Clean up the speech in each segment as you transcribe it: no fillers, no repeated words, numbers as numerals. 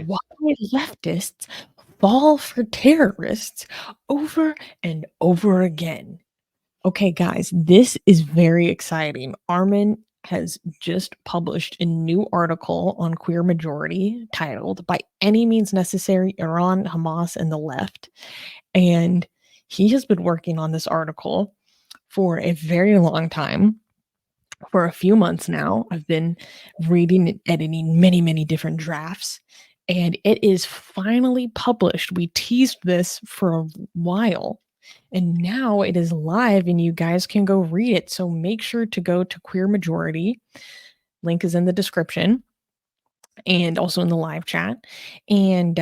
why Yes. leftists fall for terrorists over and over again. Okay, guys, this is very exciting. Armin has just published a new article on queer majority titled By Any Means Necessary Iran, Hamas, and the Left. And he has been working on this article for a very long time. For a few months now, I've been reading and editing many, many different drafts, and it is finally published. We teased this for a while, and now it is live, and you guys can go read it. So make sure to go to Queer Majority. Link is in the description and also in the live chat, and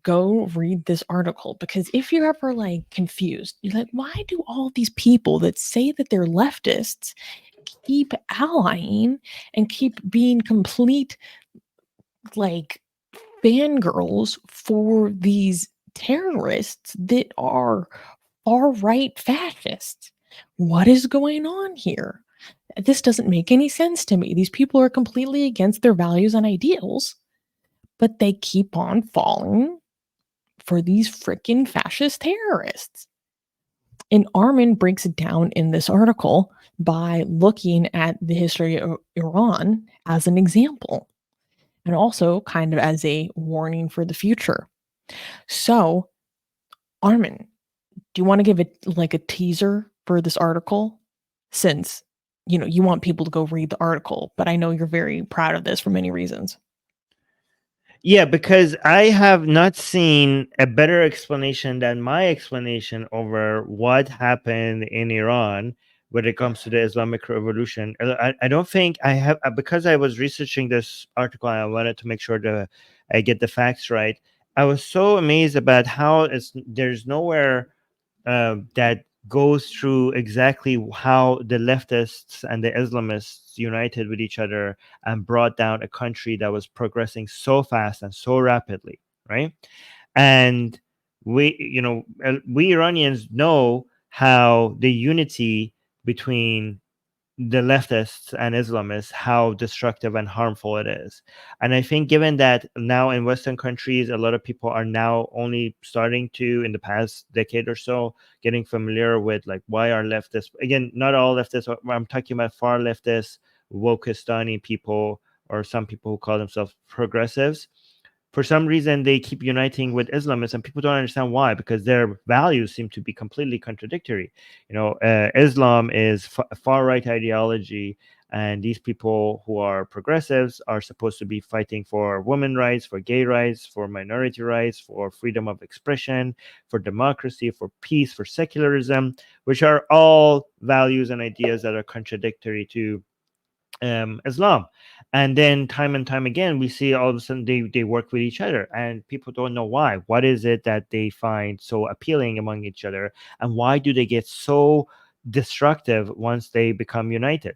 go read this article, because if you're ever like confused, you're like, why do all these people that say that they're leftists keep allying and keep being complete like fangirls for these terrorists that are far right fascists? What is going on here? This doesn't make any sense to me. These people are completely against their values and ideals, but they keep on falling for these freaking fascist terrorists. And Armin breaks it down in this article by looking at the history of Iran as an example, and also kind of as a warning for the future. So, Armin, do you want to give it like a teaser for this article? Since you want people to go read the article, but I know you're very proud of this for many reasons. Yeah, because I have not seen a better explanation than my explanation over what happened in Iran when it comes to the Islamic Revolution. I don't think I have, because I was researching this article and I wanted to make sure that I get the facts right. I was so amazed about how there's nowhere that goes through exactly how the leftists and the Islamists united with each other and brought down a country that was progressing so fast and so rapidly, right? And we Iranians know how the unity between the leftists and Islamists, how destructive and harmful it is. And I think, given that now in Western countries, a lot of people are now only starting to, in the past decade or so, getting familiar with like, why are leftists, again, not all leftists, I'm talking about far leftists, Wokistani people, or some people who call themselves progressives. For some reason, they keep uniting with Islamists, and people don't understand why, because their values seem to be completely contradictory. Islam is far right ideology, and these people who are progressives are supposed to be fighting for women rights, for gay rights, for minority rights, for freedom of expression, for democracy, for peace, for secularism, which are all values and ideas that are contradictory to Islam. And then time and time again, we see all of a sudden they work with each other, and people don't know why. What is it that they find so appealing among each other, and why do they get so destructive once they become united?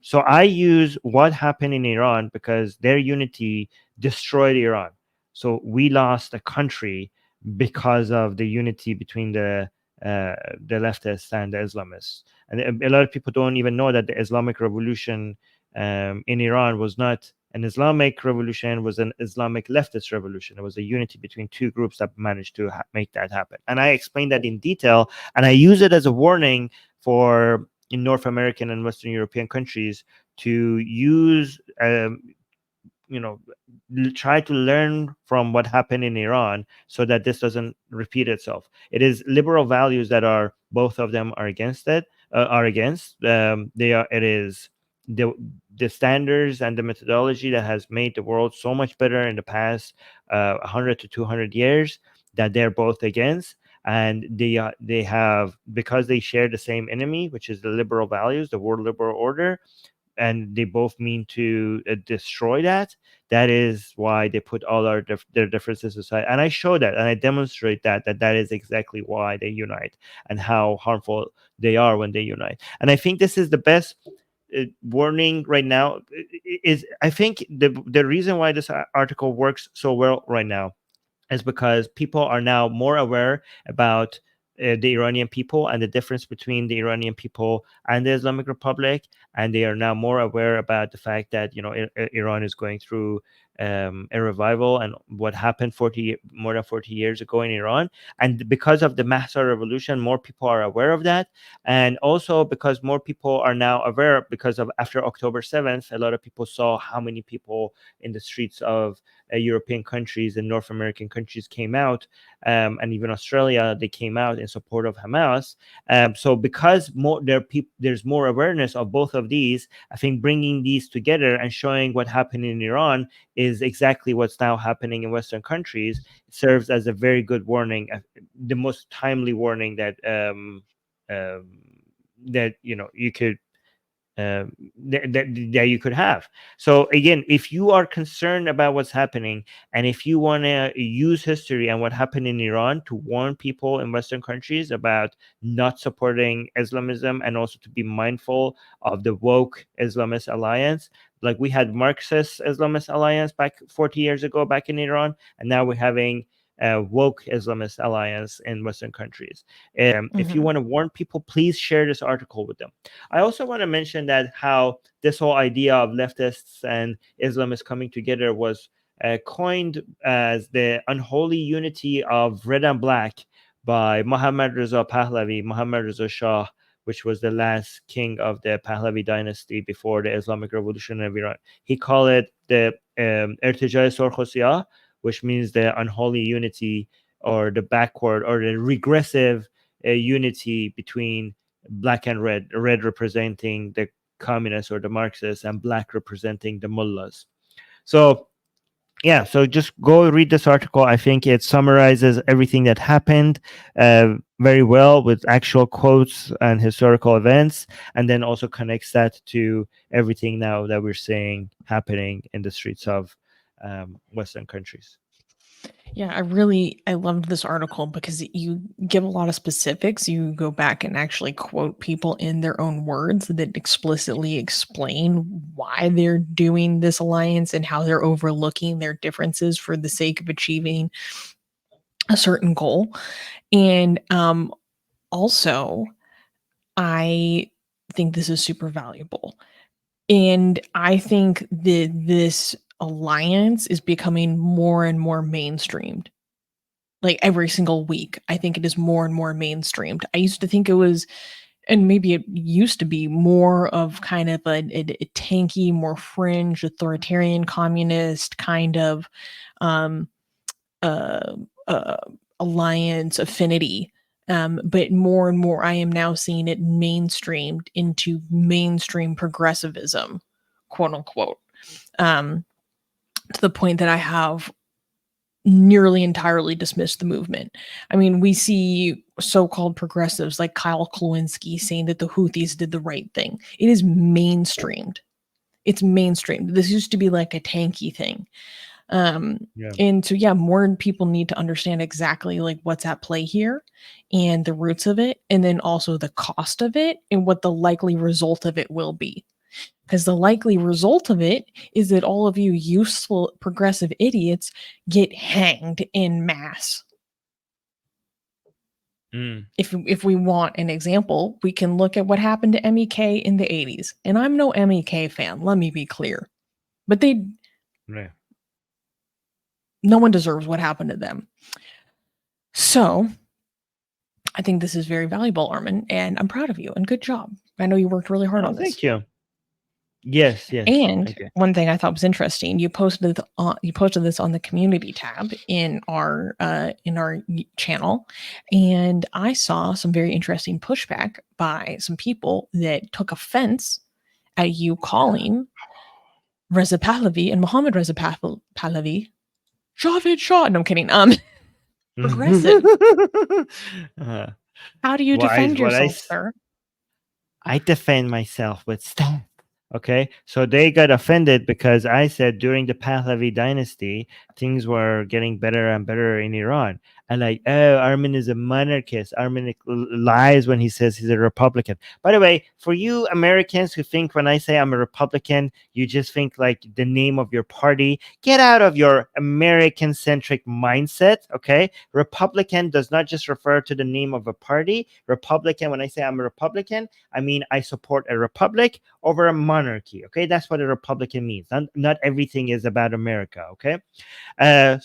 So I use what happened in Iran because their unity destroyed Iran. So we lost a country because of the unity between the leftists and the Islamists. And a lot of people don't even know that the Islamic Revolution in Iran was not an Islamic revolution, was an Islamic leftist revolution. It was a unity between two groups that managed to make that happen. And I explained that in detail, and I use it as a warning for in North American and Western European countries to use try to learn from what happened in Iran so that this doesn't repeat itself. It is liberal values that are, both of them are against it, are against. It is the the standards and the methodology that has made the world so much better in the past 100 to 200 years, that they're both against. And they have, because they share the same enemy, which is the liberal values, the world liberal order, and they both mean to destroy that. That is why they put all their differences aside, and I show that and I demonstrate that is exactly why they unite, and how harmful they are when they unite. And I think this is the best warning right now. Is I think the reason why this article works so well right now is because people are now more aware about the Iranian people and the difference between the Iranian people and the Islamic Republic, and they are now more aware about the fact that Iran is going through a revival and what happened more than 40 years ago in Iran. And because of the Mahsa revolution, more people are aware of that. And also because more people are now aware, because of after October 7th, a lot of people saw how many people in the streets of European countries and North American countries came out, and even Australia, they came out in support of Hamas. So because there's more awareness of both of these, I think bringing these together and showing what happened in Iran is exactly what's now happening in Western countries serves as a very good warning, the most timely warning um, that you could that you could have. So again, if you are concerned about what's happening, and if you want to use history and what happened in Iran to warn people in Western countries about not supporting Islamism, and also to be mindful of the woke Islamist alliance, like we had Marxist Islamist alliance back 40 years ago back in Iran, and now we're having a woke Islamist alliance in Western countries. If you Mhm. want to warn people, please share this article with them. I also want to mention that how this whole idea of leftists and Islamists coming together was coined as the unholy unity of red and black by Muhammad Reza Pahlavi, Muhammad Reza Shah, which was the last king of the Pahlavi dynasty before the Islamic Revolution of Iran. He called it the Irtijai Sorkhosiyah, which means the unholy unity, or the backward or the regressive unity between black and red representing the communists or the Marxists, and black representing the mullahs. So yeah, so just go read this article. I think it summarizes everything that happened very well, with actual quotes and historical events, and then also connects that to everything now that we're seeing happening in the streets of Western countries. Yeah, I loved this article because you give a lot of specifics. You go back and actually quote people in their own words that explicitly explain why they're doing this alliance and how they're overlooking their differences for the sake of achieving a certain goal. And also, I think this is super valuable. And I think that this alliance is becoming more and more mainstreamed. Like every single week, I think it is more and more mainstreamed. I used to think it was, and maybe it used to be more of kind of a tanky, more fringe, authoritarian, communist kind of um, uh, uh, alliance affinity. But more and more, I am now seeing it mainstreamed into mainstream progressivism, quote unquote, um, to the point that I have nearly entirely dismissed the movement. I mean, we see so-called progressives like Kyle Klawinski saying that the Houthis did the right thing. It is mainstreamed. It's mainstreamed. This used to be like a tanky thing. Um, Yeah. and so yeah, more people need to understand exactly like what's at play here and the roots of it, and then also the cost of it and what the likely result of it will be. Because the likely result of it is that all of you useful progressive idiots get hanged in mass. Mm, If we want an example, we can look at what happened to MEK in the 80s. And I'm no MEK fan, let me be clear. But right. no one deserves what happened to them. So I think this is very valuable, Armin, and I'm proud of you and good job. I know you worked really hard Oh, on this. thank you. Yes, yes. And Okay. one thing I thought was interesting, you posted this on the community tab in our channel, and I saw some very interesting pushback by some people that took offense at you calling Reza Pahlavi and Mohammed Reza Pahlavi Javed Shah. No, I'm kidding. Progressive. uh, How do you what I defend what I yourself, s- sir? I defend myself with stats. Okay, so they got offended because I said during the Pahlavi dynasty things were getting better and better in Iran, and like, oh, Armin is a monarchist. Armin lies when he says he's a Republican. By the way, for you Americans who think when I say I'm a Republican, you just think like the name of your party. Get out of your American centric mindset. Okay, Republican does not just refer to the name of a party. Republican, when I say I'm a Republican, I mean I support a republic over a monarchy. Okay, that's what a republican means. Not everything is about America. Okay,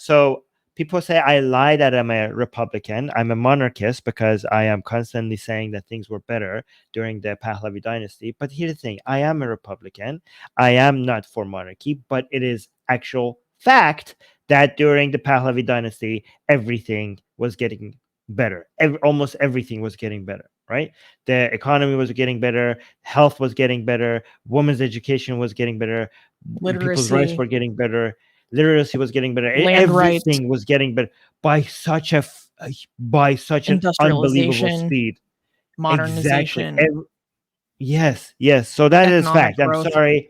so people say I lie that I'm a Republican. I'm a monarchist because I am constantly saying that things were better during the Pahlavi dynasty. But here's the thing: I am a Republican. I am not for monarchy, but it is actual fact that during the Pahlavi dynasty, everything was getting better. Almost everything was getting better. Right? The economy was getting better. Health was getting better. Women's education was getting better. People's rights Literacy, were getting better. Literacy was getting better. land rights, Everything was getting better by such by such an unbelievable industrialization, speed. Exactly. modernization, Yes, yes. So that is economic fact. growth.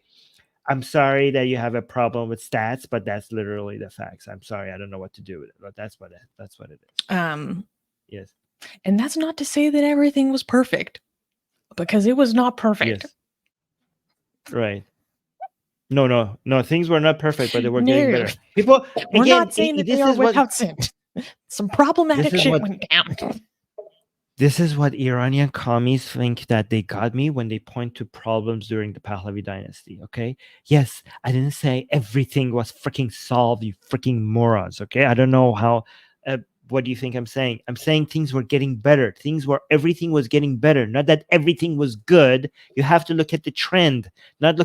I'm sorry that you have a problem with stats, but that's literally the facts. I'm sorry. I don't know what to do with it, but that's what it is. Um, Yes. and that's not to say that everything was perfect, because it was not perfect. Yes. Right. No, no, no. Things were not perfect, but they were getting No, better. People, we're again, not saying that they this are is what without sin. Some this problematic is shit what went down. This is what Iranian commies think that they got me when they point to problems during the Pahlavi dynasty. Okay. Yes, I didn't say everything was freaking solved, you freaking morons. Okay. I don't know how. What do you think I'm saying? I'm saying things were getting better. Everything was getting better. Not that everything was good. You have to look at the trend, not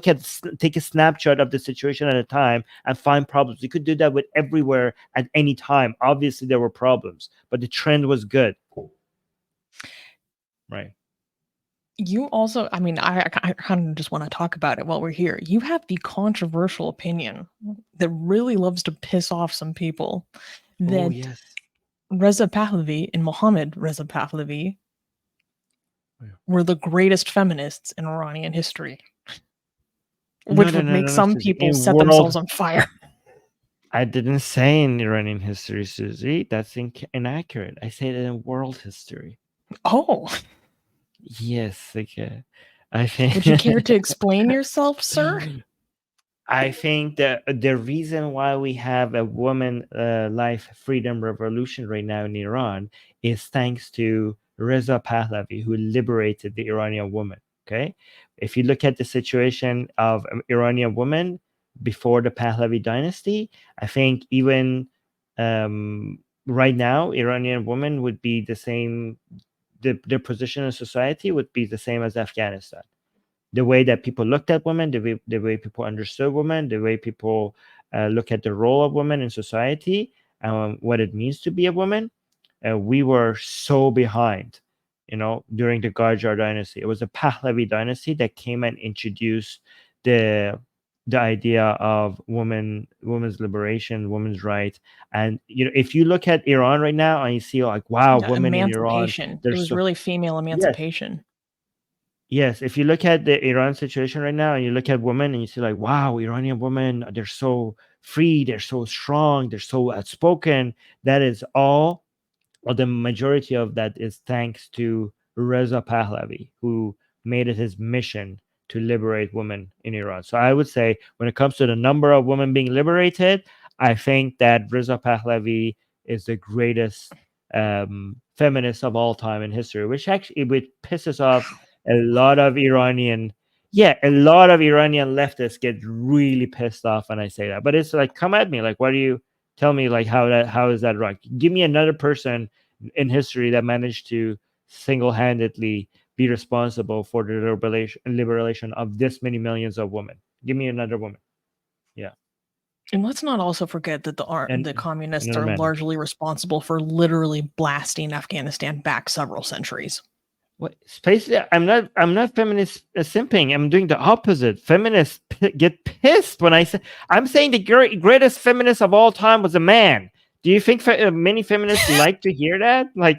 take a snapshot of the situation at a time and find problems. You could do that with everywhere at any time. Obviously, there were problems, but the trend was good. Right. You also, I mean, I kind of just want to talk about it while we're here. You have the controversial opinion that really loves to piss off some people Oh, that yes. Reza Pahlavi and Mohammad Reza Pahlavi Yeah. were the greatest feminists in Iranian history, No, which no, would no, make no, no, some Susie. people In set themselves world, on fire. I didn't say in Iranian history, Susie. That's inaccurate. I said it in world history. Oh, Yes, okay. I think. would you care to explain yourself, sir? I think that the reason why we have a woman life freedom revolution right now in Iran is thanks to Reza Pahlavi, who liberated the Iranian woman. Okay, if you look at the situation of Iranian women before the Pahlavi dynasty, I think even right now, Iranian women would be the same. Their position in society would be the same as Afghanistan. The way that people looked at women, the way people understood women, the way people look at the role of women in society, what it means to be a woman. We were so behind, during the Qajar dynasty. It was the Pahlavi dynasty that came and introduced the the idea of women's liberation, women's rights. And if you look at Iran right now and you see like, wow, Yeah, women in Iran, emancipation. they're It was so. really female Yes. emancipation. Yes, if you look at the Iran situation right now and you look at women and you see like, wow, Iranian women, they're so free, they're so strong, they're so outspoken. That is all, or the majority of that is thanks to Reza Pahlavi, who made it his mission to liberate women in Iran. So I would say when it comes to the number of women being liberated, I think that Reza Pahlavi is the greatest feminist of all time in history, which pisses off a lot of Iranian. Yeah, a lot of Iranian leftists get really pissed off when I say that. But it's like, come at me, like, what do you tell me, like, how is that right? Give me another person in history that managed to single-handedly be responsible for the liberation of this many millions of women. Give me another woman. Yeah, And let's not also forget that the and communists another are man. largely responsible for literally blasting Afghanistan back several centuries. What space? I'm not feminist simping. I'm doing the opposite. Feminists get pissed when I say I'm saying the greatest feminist of all time was a man. Do you think many feminists like to hear that? Like,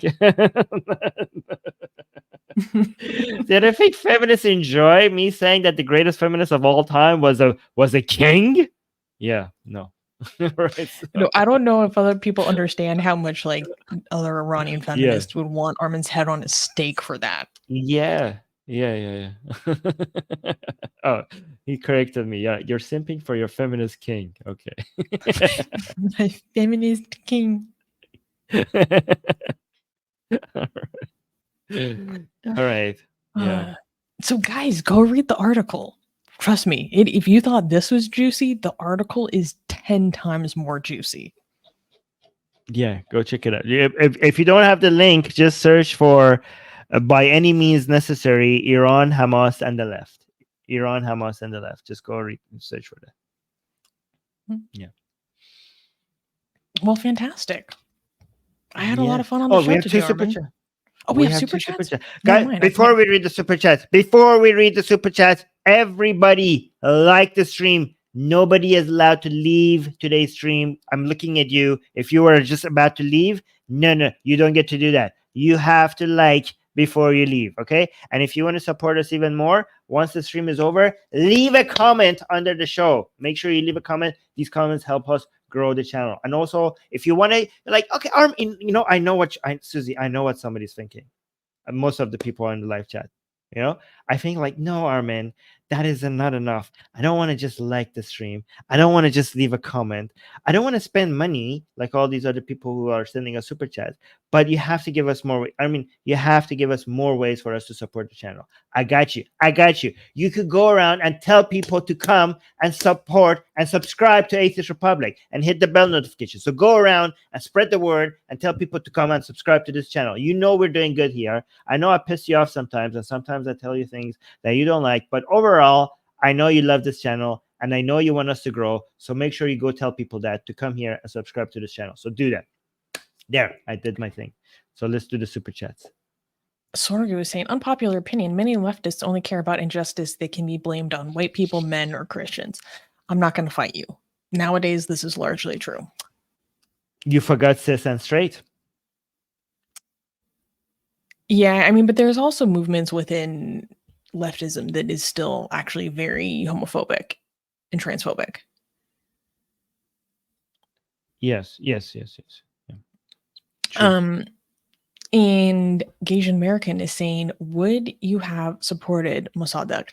did I think feminists enjoy me saying that the greatest feminist of all time was a king? Yeah, no. Right. No, I don't know if other people understand how much like other Iranian Yeah. feminists would want Armin's head on a stake for that. Yeah. Yeah, yeah, yeah. Oh, he corrected me. Yeah, you're simping for your feminist king. Okay. My feminist king. All right. Yeah. So guys, go read the article. Trust me, if you thought this was juicy, the article is 10 times more juicy. Yeah, go check it out. If you don't have the link, just search for by any means necessary Iran, Hamas, and the left. Iran, Hamas, and the left. Just go read and search for that. Yeah. Well, fantastic. I had a lot Yes. of fun on the Oh, we show have two today, super Armin. chats. Oh, we have have super two super chats? chats. Never Guys, mind. before we read the super chats, everybody like the stream. Nobody is allowed to leave today's stream. I'm looking at you. If you are just about to leave, no, you don't get to do that. You have to like before you leave, okay? And if you want to support us even more, once the stream is over, leave a comment under the show. Make sure you leave a comment. These comments help us grow the channel. And also, if you want to, like, okay, Armin, I know what Susie, I know what somebody's thinking. Most of the people in the live chat, I think like, no, Armin, that is not enough. I don't want to just like the stream. I don't want to just leave a comment. I don't want to spend money like all these other people who are sending us super chats. But you have to give us more. You have to give us more ways for us to support the channel. I got you. You could go around and tell people to come and support and subscribe to Atheist Republic and hit the bell notification. So go around and spread the word and tell people to come and subscribe to this channel. We're doing good here. I know I piss you off sometimes, and sometimes I tell you things that you don't like, but overall, I know you love this channel, and I know you want us to grow, so make sure you go tell people that to come here and subscribe to this channel. So do that. There, I did my thing. So let's do the super chats. Sorgu was saying, unpopular opinion, many leftists only care about injustice that can be blamed on white people, men, or Christians. I'm not going to fight you. Nowadays, this is largely true. You forgot cis and straight. Yeah, but there's also movements within leftism that is still actually very homophobic and transphobic. Yes. Yeah. And Gasian American is saying, would you have supported Mossadegh?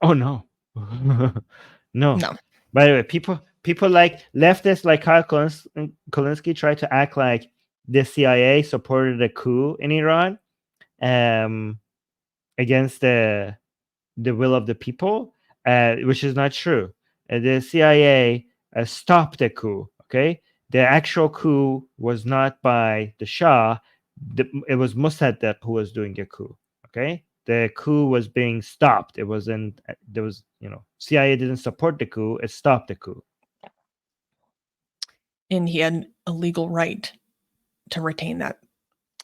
Oh no. No. No. By the way, people like leftists like Kyle Kulinski try to act like the CIA supported a coup in Iran against the will of the people, which is not true. The CIA stopped the coup. Okay, the actual coup was not by the Shah. It was Mossadegh who was doing a coup. Okay, the coup was being stopped. It wasn't. There was, CIA didn't support the coup. It stopped the coup. And he had a legal right to retain that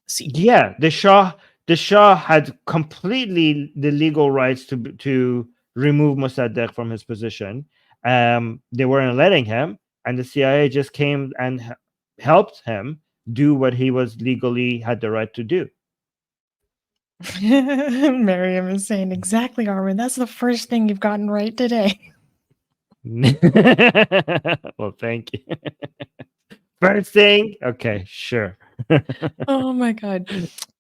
seat. Yeah, the Shah had completely the legal rights to remove Mossadegh from his position. They weren't letting him, and the CIA just came and helped him do what he was legally had the right to do. Miriam is saying, exactly, Armin. That's the first thing you've gotten right today. Well, thank you. First thing, okay, sure. Oh my God.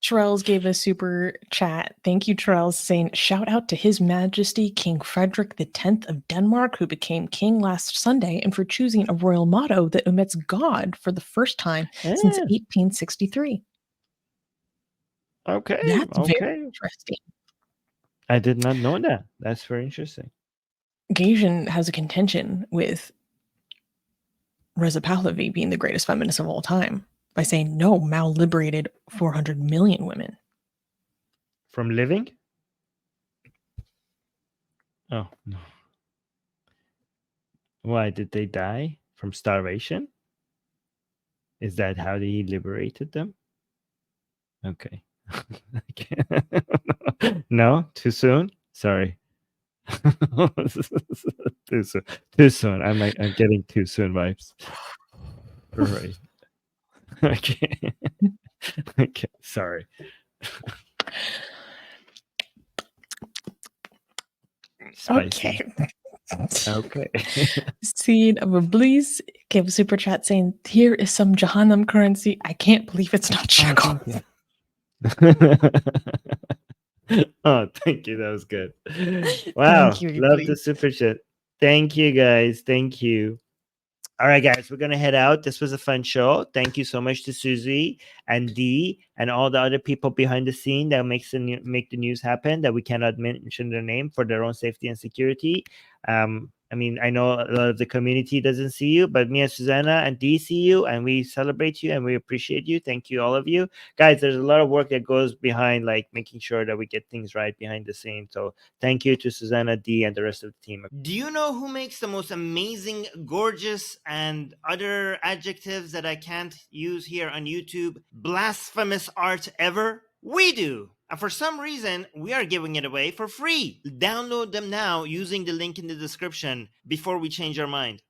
Trells gave a super chat. Thank you, Trells, saying, shout out to His Majesty King Frederick X of Denmark, who became king last Sunday, and for choosing a royal motto that omits God for the first time since 1863. Okay. That's very interesting. I did not know that. That's very interesting. Gasian has a contention with Reza Pahlavi being the greatest feminist of all time by saying, no, Mao liberated 400 million women. From living? Oh, no. Why did they die? From starvation? Is that how he liberated them? Okay. No, too soon. Sorry. Too soon. I'm getting too soon vibes. Right. Okay. Okay. Sorry. Spicy. Okay. Seed of Iblis gave a super chat saying, here is some Jahannam currency. I can't believe it's not shekel. Oh, thank you. That was good. Wow. Thank you, Love the super chat. Thank you, guys. Thank you. All right, guys, we're gonna head out. This was a fun show. Thank you so much to Susie and Dee and all the other people behind the scene that make the news happen. That we cannot mention their name for their own safety and security. I mean, I know a lot of the community doesn't see you, but me and Susanna and Dee see you, and we celebrate you and we appreciate you. Thank you, all of you, guys. There's a lot of work that goes behind, like making sure that we get things right behind the scenes. So thank you to Susanna, Dee, and the rest of the team. Do you know who makes the most amazing, gorgeous, and other adjectives that I can't use here on YouTube, blasphemous art ever? We do. And for some reason, we are giving it away for free. Download them now using the link in the description before we change our mind.